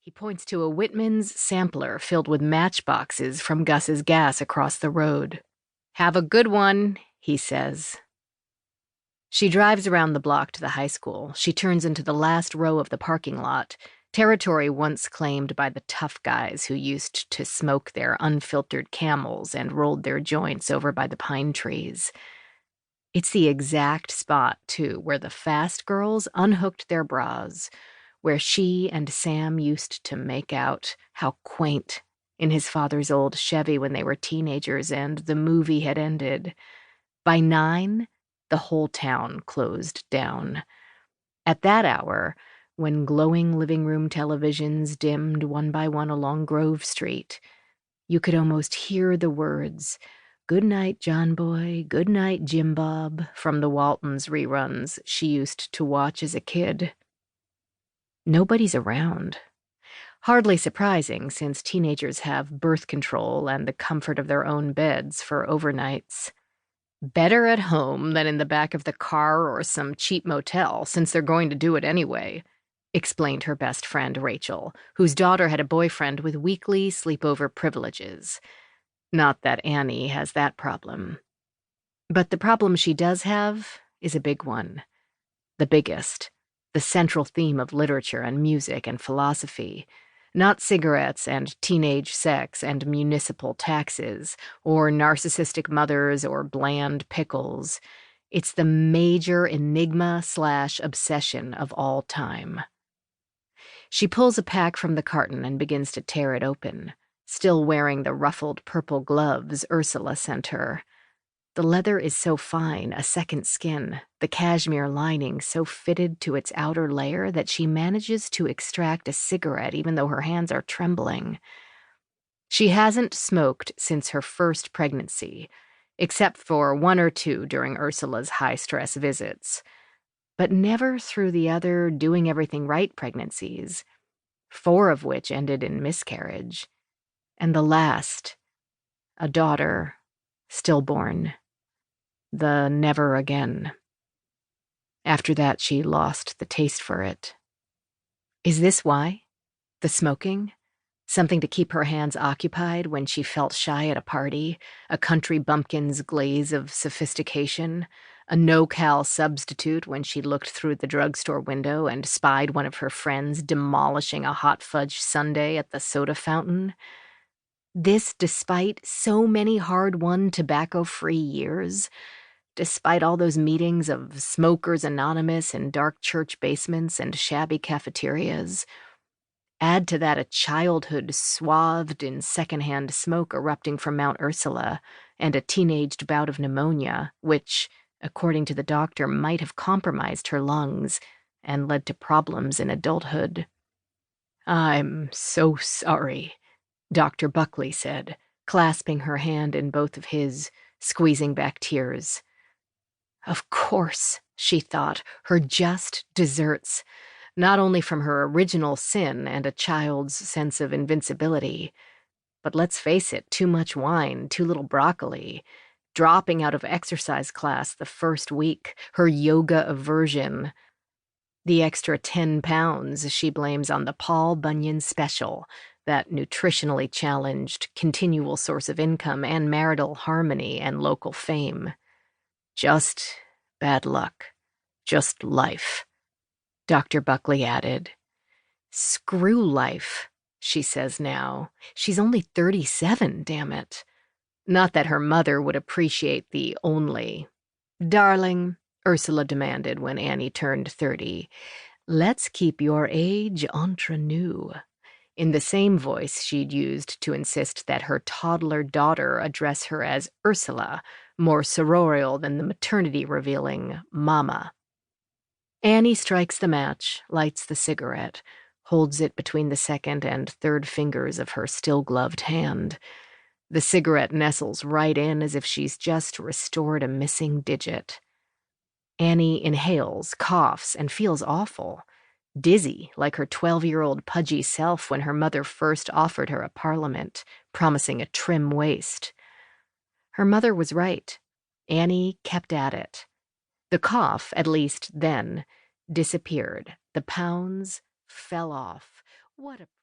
He points to a Whitman's sampler filled with matchboxes from Gus's gas across the road. "Have a good one," he says. She drives around the block to the high school. She turns into the last row of the parking lot, territory once claimed by the tough guys who used to smoke their unfiltered Camels and rolled their joints over by the pine trees. It's the exact spot, too, where the fast girls unhooked their bras, where she and Sam used to make out. How quaint, in his father's old Chevy when they were teenagers and the movie had ended. By 9, the whole town closed down. At that hour, when glowing living room televisions dimmed one by one along Grove Street, you could almost hear the words, "Good night, John Boy, good night, Jim Bob," from the Waltons reruns she used to watch as a kid. Nobody's around. Hardly surprising, since teenagers have birth control and the comfort of their own beds for overnights. Better at home than in the back of the car or some cheap motel, since they're going to do it anyway, explained her best friend Rachel, whose daughter had a boyfriend with weekly sleepover privileges. Not that Annie has that problem. But the problem she does have is a big one. The biggest, the central theme of literature and music and philosophy. Not cigarettes and teenage sex and municipal taxes, or narcissistic mothers or bland pickles. It's the major enigma/obsession of all time. She pulls a pack from the carton and begins to tear it open, still wearing the ruffled purple gloves Ursula sent her. The leather is so fine, a second skin, the cashmere lining so fitted to its outer layer that she manages to extract a cigarette even though her hands are trembling. She hasn't smoked since her first pregnancy, except for 1 or 2 during Ursula's high-stress visits, but never through the other doing everything right pregnancies, 4 of which ended in miscarriage, and the last, a daughter, stillborn. The never again. After that, she lost the taste for it. Is this why? The smoking? Something to keep her hands occupied when she felt shy at a party, a country bumpkin's glaze of sophistication, a no-cal substitute when she looked through the drugstore window and spied one of her friends demolishing a hot fudge sundae at the soda fountain? This despite so many hard-won tobacco-free years, despite all those meetings of Smokers Anonymous in dark church basements and shabby cafeterias. Add to that a childhood swathed in secondhand smoke erupting from Mount Ursula, and a teenaged bout of pneumonia, which, according to the doctor, might have compromised her lungs and led to problems in adulthood. "I'm so sorry," Dr. Buckley said, clasping her hand in both of his, squeezing back tears. Of course, she thought, her just deserts, not only from her original sin and a child's sense of invincibility, but let's face it, too much wine, too little broccoli, dropping out of exercise class the first week, her yoga aversion. The extra 10 pounds she blames on the Paul Bunyan Special, that nutritionally challenged, continual source of income and marital harmony and local fame. Just bad luck. Just life, Dr. Buckley added. Screw life, she says now. She's only 37, damn it. Not that her mother would appreciate the only. "Darling," Ursula demanded when Annie turned 30, "let's keep your age entre nous," in the same voice she'd used to insist that her toddler daughter address her as Ursula, more soroorial than the maternity-revealing Mama. Annie strikes the match, lights the cigarette, holds it between the second and third fingers of her still-gloved hand. The cigarette nestles right in as if she's just restored a missing digit. Annie inhales, coughs, and feels awful. Dizzy, like her 12-year-old pudgy self when her mother first offered her a parliament, promising a trim waist. Her mother was right. Annie kept at it. The cough, at least then, disappeared. The pounds fell off. What a